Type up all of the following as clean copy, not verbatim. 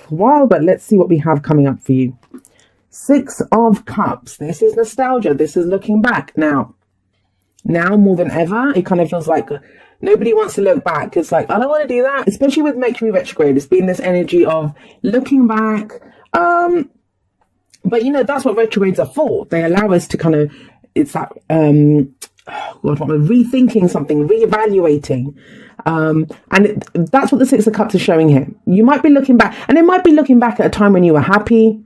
for a while, but let's see what we have coming up for you. Six of Cups. This is nostalgia. This is looking back. Now more than ever, it kind of feels like nobody wants to look back. It's like, I don't want to do that, especially with Mercury retrograde. It's been this energy of looking back. But, that's what retrogrades are for. They allow us to kind of, it's that, rethinking something, reevaluating. That's what the Six of Cups is showing here. You might be looking back, and it might be looking back at a time when you were happy.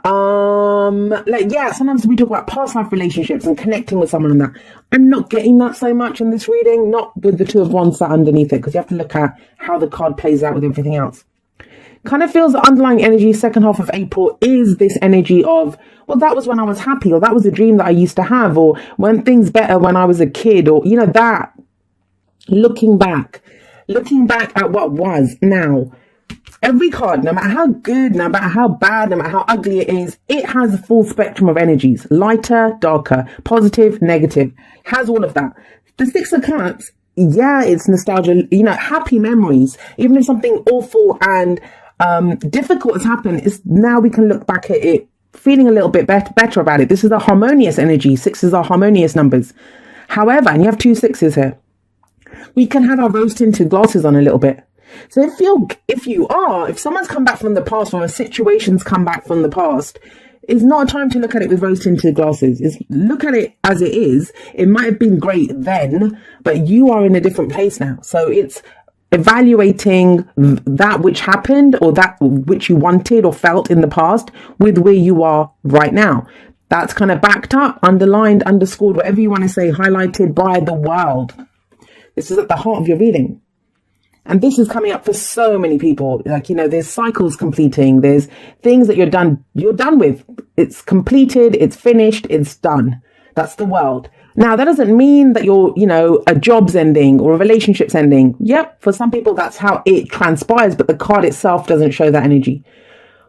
Sometimes we talk about past life relationships and connecting with someone and that. I'm not getting that so much in this reading, not with the Two of Wands that underneath it, because you have to look at how the card plays out with everything else. Kind of feels the underlying energy second half of April is this energy of, well, that was when I was happy, or that was a dream that I used to have, or when things better when I was a kid, or that looking back at what was. Now, every card, no matter how good, no matter how bad, no matter how ugly it is, it has a full spectrum of energies, lighter, darker, positive, negative, has all of that. The Six of Cups, yeah, it's nostalgia, happy memories, even if something awful and difficult has happened, is now we can look back at it feeling a little bit better about it. This is a harmonious energy. Sixes are harmonious numbers. However, and you have two sixes here, we can have our rose tinted glasses on a little bit. So if someone's come back from the past, or a situation's come back from the past, it's not a time to look at it with rose tinted glasses. It's look at it as it is. It might have been great then, but you are in a different place now. So it's evaluating that which happened, or that which you wanted or felt in the past, with where you are right now. That's kind of backed up, underlined, underscored, whatever you want to say, highlighted by the world. This is at the heart of your reading. And this is coming up for so many people. There's cycles completing. There's things that you're done with. It's completed. It's finished. It's done. That's the world. Now, that doesn't mean that a job's ending or a relationship's ending. Yep. For some people, that's how it transpires, but the card itself doesn't show that energy.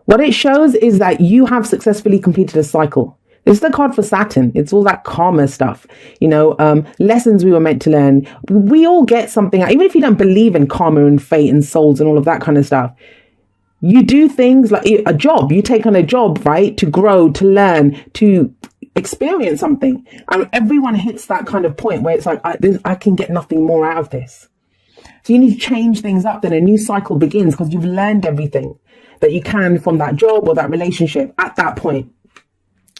What it shows is that you have successfully completed a cycle. This is the card for Saturn. It's all that karma stuff, lessons we were meant to learn. We all get something, even if you don't believe in karma and fate and souls and all of that kind of stuff. You do things like a job. You take on a job, right? To grow, to learn, to experience something. And everyone hits that kind of point where it's like, I can get nothing more out of this. So you need to change things up. Then a new cycle begins, because you've learned everything that you can from that job or that relationship at that point.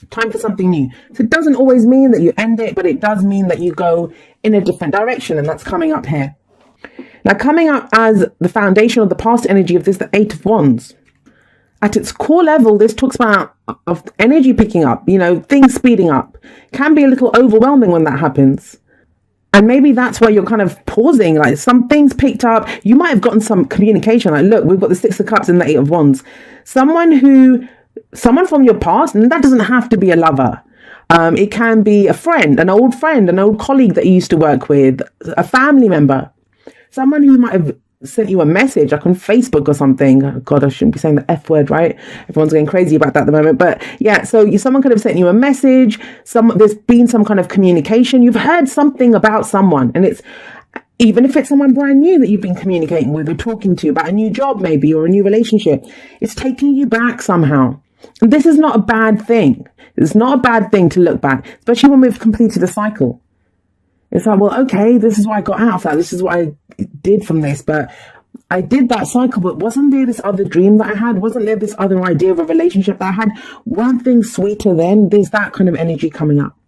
Time for something new. So it doesn't always mean that you end it, but it does mean that you go in a different direction, and that's coming up here. Now, coming up as the foundation of the past energy of this, the Eight of Wands. At its core level, this talks about of energy picking up, things speeding up. Can be a little overwhelming when that happens. And maybe that's where you're kind of pausing, like some things picked up. You might have gotten some communication. Like, look, we've got the Six of Cups and the Eight of Wands. Someone from your past, and that doesn't have to be a lover. It can be a friend, an old colleague that you used to work with, a family member, someone who might have sent you a message, like on Facebook or something. Oh God, I shouldn't be saying the F word, right? Everyone's going crazy about that at the moment. But yeah, so someone could have sent you a message. There's been some kind of communication. You've heard something about someone, and it's, even if it's someone brand new that you've been communicating with or talking to about a new job maybe, or a new relationship, it's taking you back somehow. And this is not a bad thing. It's not a bad thing to look back, especially when we've completed a cycle. It's like, well, okay, this is what I got out of that. This is what I did from this. But I did that cycle, but wasn't there this other dream that I had? Wasn't there this other idea of a relationship that I had? Weren't things sweeter then? There's that kind of energy coming up.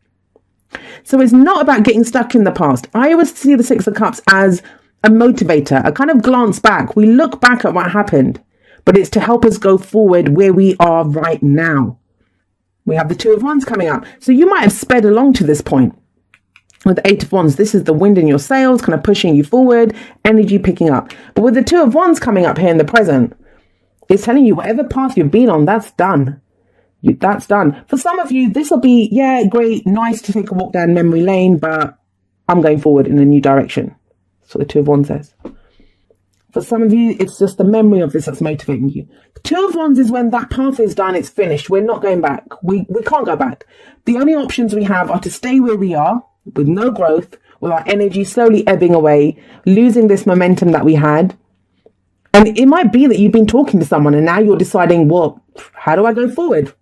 So it's not about getting stuck in the past. I always see the Six of Cups as a motivator, a kind of glance back. We look back at what happened, but it's to help us go forward where we are right now. We have the Two of Wands coming up. So you might have sped along to this point. With the Eight of Wands, this is the wind in your sails, kind of pushing you forward, energy picking up. But with the Two of Wands coming up here in the present, it's telling you whatever path you've been on, that's done. That's done. For some of you, this will be, yeah, great, nice to take a walk down memory lane, but I'm going forward in a new direction. That's what the Two of Wands says. For some of you, it's just the memory of this that's motivating you. The Two of Wands is when that path is done, it's finished. We're not going back. We can't go back. The only options we have are to stay where we are with no growth, with our energy slowly ebbing away, losing this momentum that we had, And it might be that you've been talking to someone and now you're deciding, well, how do I go forward?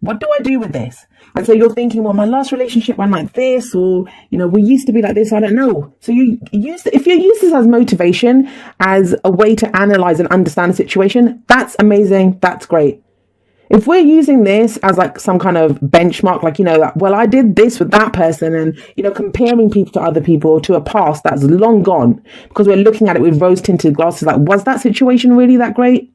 What do I do with this? And so you're thinking, well, my last relationship went like this, or, we used to be like this. I don't know. So if you use this as motivation, as a way to analyze and understand a situation, that's amazing. That's great. If we're using this as like some kind of benchmark, like, well, I did this with that person, and, comparing people to other people or to a past that's long gone, because we're looking at it with rose tinted glasses, like, was that situation really that great?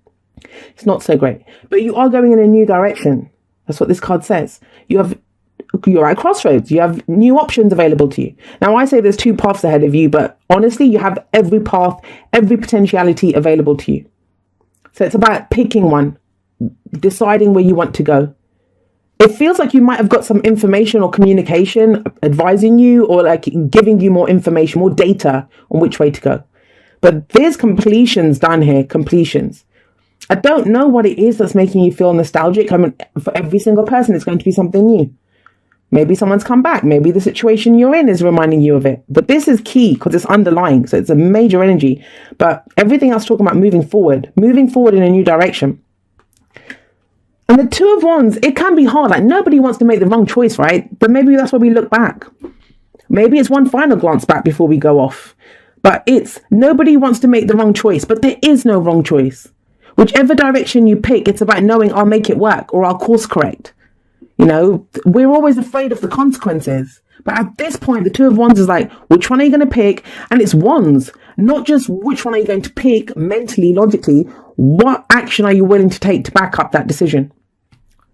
It's not so great, but you are going in a new direction. That's what this card says. You're at a crossroads. You have new options available to you. Now, I say there's two paths ahead of you, but honestly, you have every path, every potentiality available to you. So it's about picking one, deciding where you want to go. It feels like you might have got some information or communication advising you, or like giving you more information, more data on which way to go. But there's completions down here, completions. I don't know what it is that's making you feel nostalgic. I mean, for every single person, it's going to be something new. Maybe someone's come back. Maybe the situation you're in is reminding you of it. But this is key because it's underlying. So it's a major energy. But everything else talking about moving forward in a new direction. And the Two of Wands, it can be hard. Like, nobody wants to make the wrong choice, right? But maybe that's why we look back. Maybe it's one final glance back before we go off. But nobody wants to make the wrong choice. But there is no wrong choice. Whichever direction you pick, it's about knowing I'll make it work or I'll course correct. We're always afraid of the consequences. But at this point, the Two of Wands is like, which one are you going to pick? And it's wands, not just which one are you going to pick mentally, logically. What action are you willing to take to back up that decision?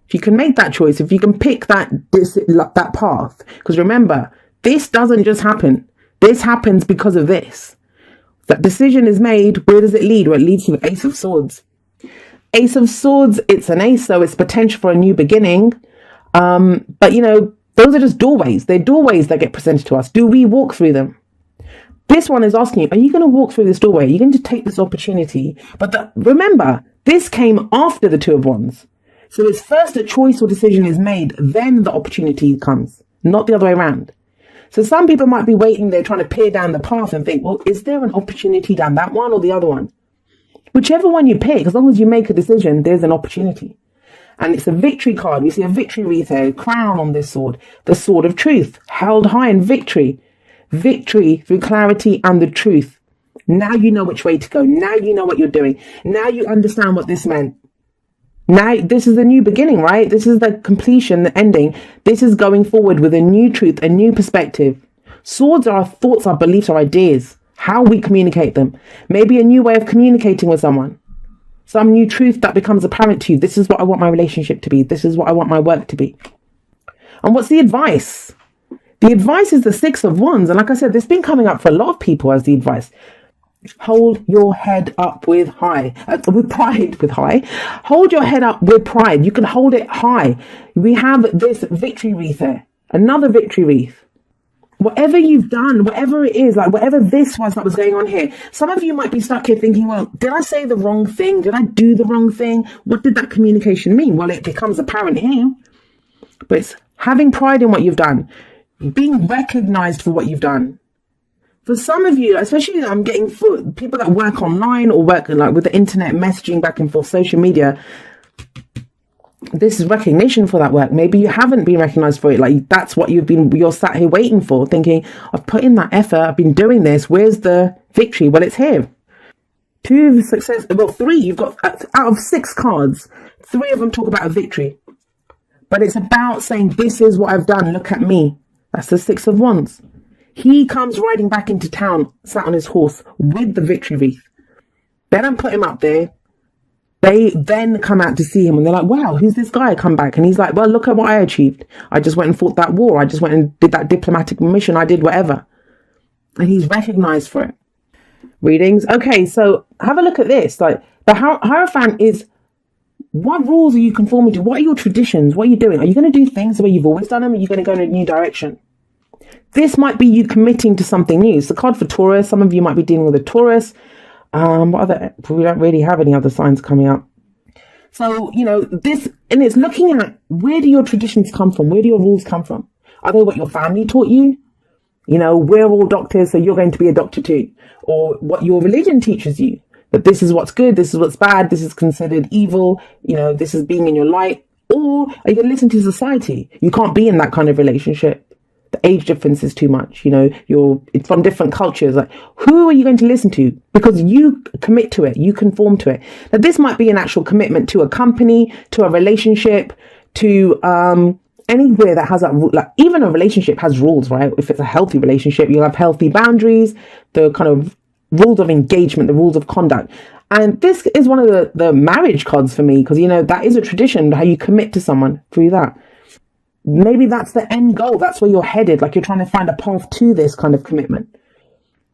If you can make that choice, if you can pick that path, because remember, this doesn't just happen. This happens because of this. That decision is made. Where does it lead? Well, it leads to the Ace of Swords. Ace of Swords, it's an ace, so it's potential for a new beginning. But, those are just doorways. They're doorways that get presented to us. Do we walk through them? This one is asking you, are you going to walk through this doorway? Are you going to take this opportunity? But remember, this came after the Two of Wands. So it's first a choice or decision is made, then the opportunity comes, not the other way around. So some people might be waiting there trying to peer down the path and think, well, is there an opportunity down that one or the other one? Whichever one you pick, as long as you make a decision, there's an opportunity. And it's a victory card. We see a victory wreath here, crown on this sword, the sword of truth, held high in victory. Victory through clarity and the truth. Now you know which way to go. Now you know what you're doing. Now you understand what this meant. Now this is the new beginning, right? This is the completion, the ending. This is going forward with a new truth, a new perspective. Swords are our thoughts, our beliefs, our ideas, how we communicate them. Maybe a new way of communicating with someone. Some new truth that becomes apparent to you. This is what I want my relationship to be. This is what I want my work to be. And what's the advice? The advice is the Six of Wands. And like I said, this has been coming up for a lot of people as the advice. Hold your head up with pride. Hold your head up with pride. You can hold it high. We have this victory wreath here. Another victory wreath. Whatever you've done, whatever it is, like whatever this was that was going on here, some of you might be stuck here thinking, well, did I say the wrong thing? Did I do the wrong thing? What did that communication mean? Well, it becomes apparent here. But it's having pride in what you've done, being recognized for what you've done. For some of you, especially I'm getting for people that work online or work like with the internet, messaging back and forth, social media, this is recognition for that work. Maybe you haven't been recognized for it. Like that's what you're sat here waiting for, thinking, I've put in that effort, I've been doing this. Where's the victory? Well, it's here. 2 success, well, 3, you've got out of 6 cards, 3 of them talk about a victory. But it's about saying, this is what I've done. Look at me. That's the 6 of Wands. He comes riding back into town, sat on his horse with the victory wreath. They don't put him up there. They then come out to see him and they're like, wow, who's this guy come back? And he's like, well, look at what I achieved. I just went and fought that war. I just went and did that diplomatic mission. I did whatever. And he's recognized for it. Readings. Okay, so have a look at this. Like the Hierophant is, what rules are you conforming to? What are your traditions? What are you doing? Are you going to do things the way you've always done them? Or are you going to go in a new direction? This might be you committing to something new. It's the card for Taurus. Some of you might be dealing with a Taurus. What other? We don't really have any other signs coming up. So, this, and it's looking at where do your traditions come from? Where do your rules come from? Are they what your family taught you? We're all doctors, so you're going to be a doctor too. Or what your religion teaches you. that this is what's good, this is what's bad, this is considered evil, this is being in your light? Or are you going to listen to society? You can't be in that kind of relationship. The age difference is too much. It's from different cultures. Like, who are you going to listen to? Because you commit to it, you conform to it. Now, this might be an actual commitment to a company, to a relationship, to anywhere that has even a relationship has rules, right? If it's a healthy relationship, you'll have healthy boundaries, the kind of rules of engagement, the rules of conduct. And this is one of the marriage cards for me, because, that is a tradition, how you commit to someone through that. Maybe that's the end goal. That's where you're headed. Like, you're trying to find a path to this kind of commitment.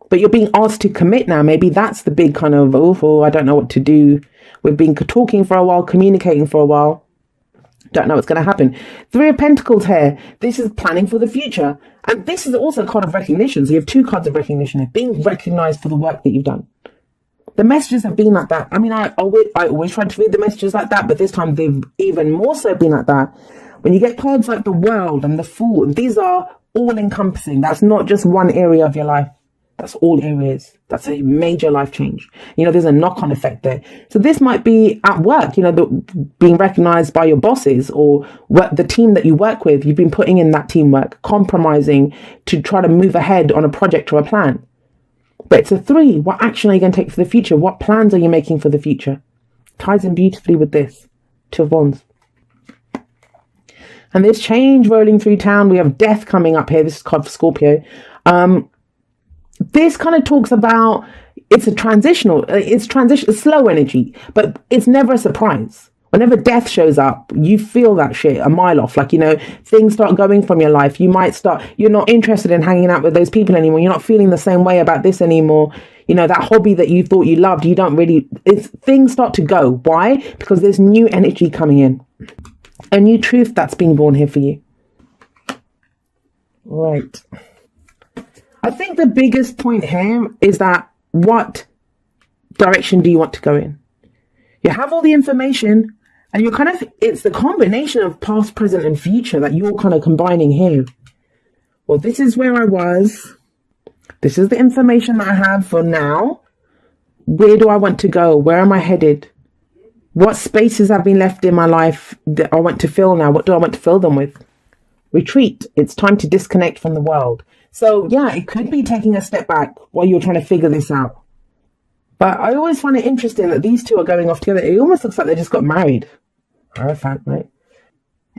But you're being asked to commit now. Maybe that's the big kind of, I don't know what to do. We've been talking for a while, communicating for a while. Don't know what's going to happen. 3 of Pentacles here. This is planning for the future. And this is also a card of recognition. So you have 2 cards of recognition here. Being recognized for the work that you've done. The messages have been like that. I mean, I always try to read the messages like that, but this time they've even more so been like that. When you get cards like the World and the Fool, these are all encompassing. That's not just one area of your life. That's all areas. That's a major life change. There's a knock-on effect there. So this might be at work, being recognized by your bosses or the team that you work with. You've been putting in that teamwork, compromising to try to move ahead on a project or a plan. But it's a 3. What action are you going to take for the future? What plans are you making for the future? Ties in beautifully with this. 2 of Wands. And there's change rolling through town. We have death coming up here. This is card for Scorpio. This kind of talks about it's slow energy, but it's never a surprise. Whenever death shows up, you feel that shit a mile off. Like, things start going from your life. You're not interested in hanging out with those people anymore. You're not feeling the same way about this anymore. That hobby that you thought you loved, things start to go. Why? Because there's new energy coming in. A new truth that's being born here for you. Right. I think the biggest point here is that what direction do you want to go in? You have all the information and it's the combination of past, present and future that you're kind of combining here. Well, this is where I was. This is the information that I have for now. Where do I want to go? Where am I headed? What spaces have been left in my life that I want to fill now? What do I want to fill them with? Retreat. It's time to disconnect from the world. So yeah, it could be taking a step back while you're trying to figure this out. But I always find it interesting that these 2 are going off together. It almost looks like they just got married. Hierophant, right?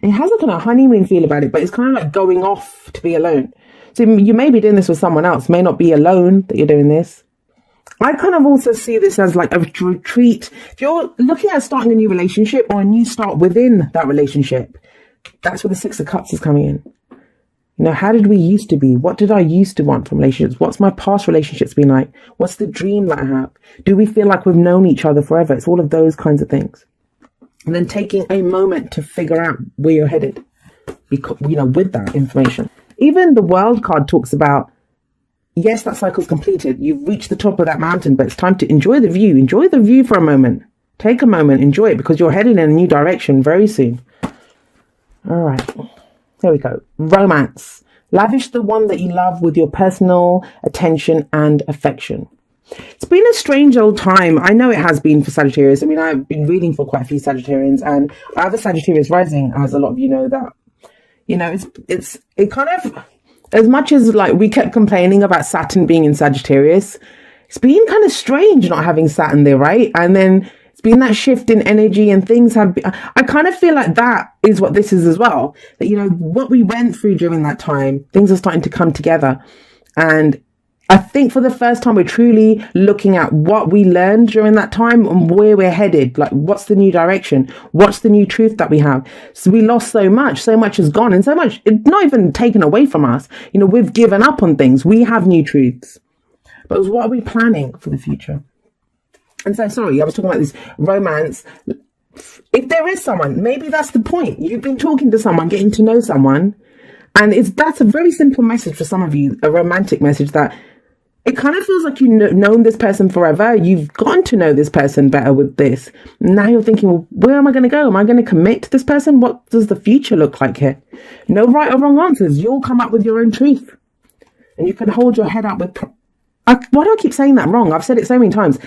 It has a kind of honeymoon feel about it, but it's kind of like going off to be alone. So you may be doing this with someone else. May not be alone that you're doing this. I kind of also see this as like a retreat. If you're looking at starting a new relationship or a new start within that relationship, that's where the 6 of Cups is coming in. How did we used to be? What did I used to want from relationships? What's my past relationships been like? What's the dream that I have? Do we feel like we've known each other forever? It's all of those kinds of things. And then taking a moment to figure out where you're headed, because, with that information. Even the World card talks about, yes, that cycle's completed. You've reached the top of that mountain, but it's time to enjoy the view. Enjoy the view for a moment. Take a moment, enjoy it, because you're heading in a new direction very soon. All right. There we go. Romance. Lavish the one that you love with your personal attention and affection. It's been a strange old time. I know it has been for Sagittarius. I mean, I've been reading for quite a few Sagittarians, and I have a Sagittarius rising, as a lot of you know that. It kind of, as much as like we kept complaining about Saturn being in Sagittarius, it's been kind of strange not having Saturn there, right? And then it's been that shift in energy, and things have been, I kind of feel like that is what this is as well. That, what we went through during that time, things are starting to come together. And I think for the first time, we're truly looking at what we learned during that time and where we're headed. Like, what's the new direction? What's the new truth that we have? So we lost so much has gone, and so much, it's not even taken away from us. We've given up on things. We have new truths. But what are we planning for the future? And so, sorry, I was talking about this romance. If there is someone, maybe that's the point. You've been talking to someone, getting to know someone. And that's a very simple message for some of you, a romantic message, that it kind of feels like you've known this person forever. You've gotten to know this person better with this. Now you're thinking, well, where am I going to go? Am I going to commit to this person? What does the future look like here? No right or wrong answers. You'll come up with your own truth. And you can hold your head up with... why do I keep saying that wrong? I've said it so many times.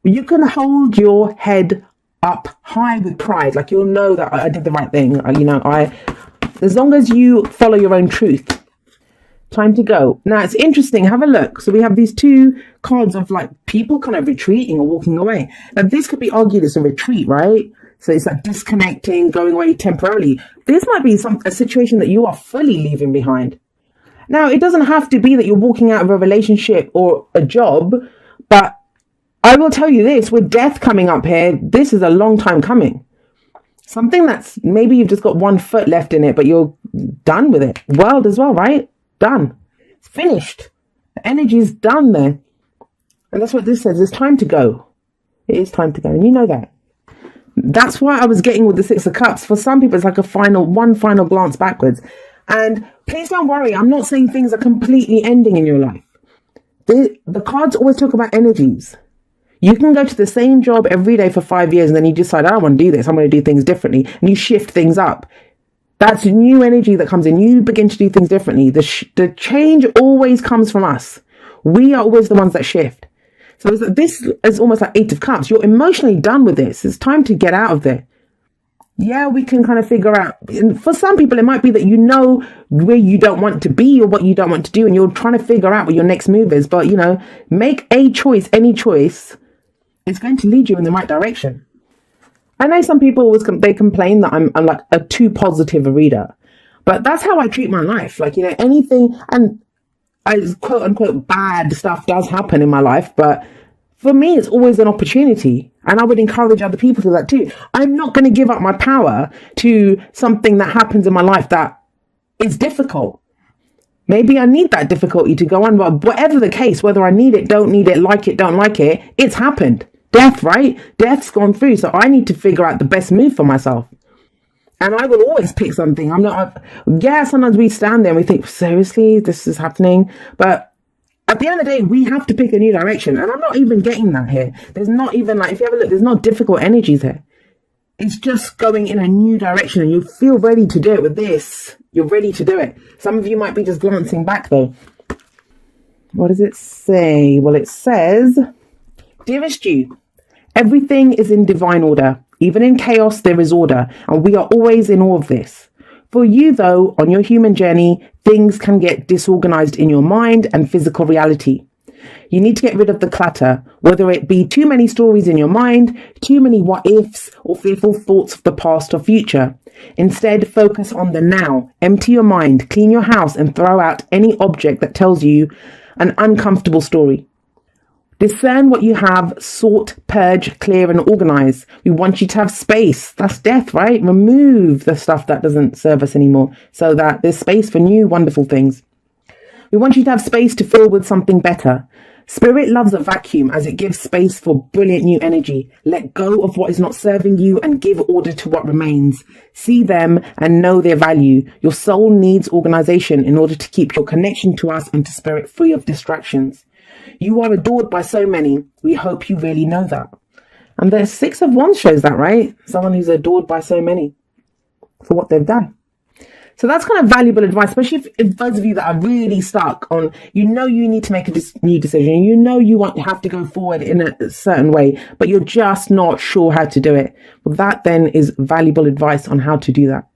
You can hold your head up high with pride. Like, you'll know that I did the right thing. As long as you follow your own truth. Time to go. Now, it's interesting. Have a look. So we have these two cards of like people kind of retreating or walking away. Now, this could be argued as a retreat, right? So it's like disconnecting, going away temporarily. This might be a situation that you are fully leaving behind. Now, it doesn't have to be that you're walking out of a relationship or a job, but I will tell you this, with death coming up here, this is a long time coming. Something that's maybe you've just got one foot left in it, but you're done with it. World as well, right? Done. It's finished. The energy is done there. And that's what this says. It's time to go. It is time to go. And you know that. That's why I was getting with the Six of Cups. For some people, it's like one final glance backwards. And please don't worry. I'm not saying things are completely ending in your life. The cards always talk about energies. You can go to the same job every day for 5 years and then you decide, I don't want to do this. I'm going to do things differently. And you shift things up. That's new energy that comes in. You begin to do things differently. The change always comes from us. We are always the ones that shift. So this is almost like Eight of Cups. You're emotionally done with this. It's time to get out of there. Yeah, we can kind of figure out. And for some people, it might be that you know where you don't want to be or what you don't want to do. And you're trying to figure out what your next move is. But, make a choice, any choice. It's going to lead you in the right direction. I know some people they complain that I'm like a too positive a reader, but that's how I treat my life. Like, anything, and quote unquote bad stuff does happen in my life, but for me, it's always an opportunity. And I would encourage other people to do that too. I'm not going to give up my power to something that happens in my life that is difficult. Maybe I need that difficulty to go on, but whatever the case, whether I need it, don't like it, don't like it, it's happened. Death, right? Death's gone through. So I need to figure out the best move for myself. And I will always pick something. Sometimes we stand there and we think, seriously, this is happening. But at the end of the day, we have to pick a new direction. And I'm not even getting that here. There's not even if you have a look, there's not difficult energies here. It's just going in a new direction and you feel ready to do it with this. You're ready to do it. Some of you might be just glancing back though. What does it say? Well, it says, dearest you, everything is in divine order. Even in chaos, there is order, and we are always in awe of this. For you, though, on your human journey, things can get disorganized in your mind and physical reality. You need to get rid of the clutter, whether it be too many stories in your mind, too many what-ifs, or fearful thoughts of the past or future. Instead, focus on the now. Empty your mind, clean your house, and throw out any object that tells you an uncomfortable story. Discern what you have, sort, purge, clear, and organize. We want you to have space. That's death, right? Remove the stuff that doesn't serve us anymore so that there's space for new, wonderful things. We want you to have space to fill with something better. Spirit loves a vacuum as it gives space for brilliant new energy. Let go of what is not serving you and give order to what remains. See them and know their value. Your soul needs organization in order to keep your connection to us and to spirit free of distractions. You are adored by so many. We hope you really know that. And the Six of Wands shows that, right? Someone who's adored by so many for what they've done. So that's kind of valuable advice, especially if those of you that are really stuck on, you need to make a new decision. You have to go forward in a certain way, but you're just not sure how to do it. Well, that then is valuable advice on how to do that.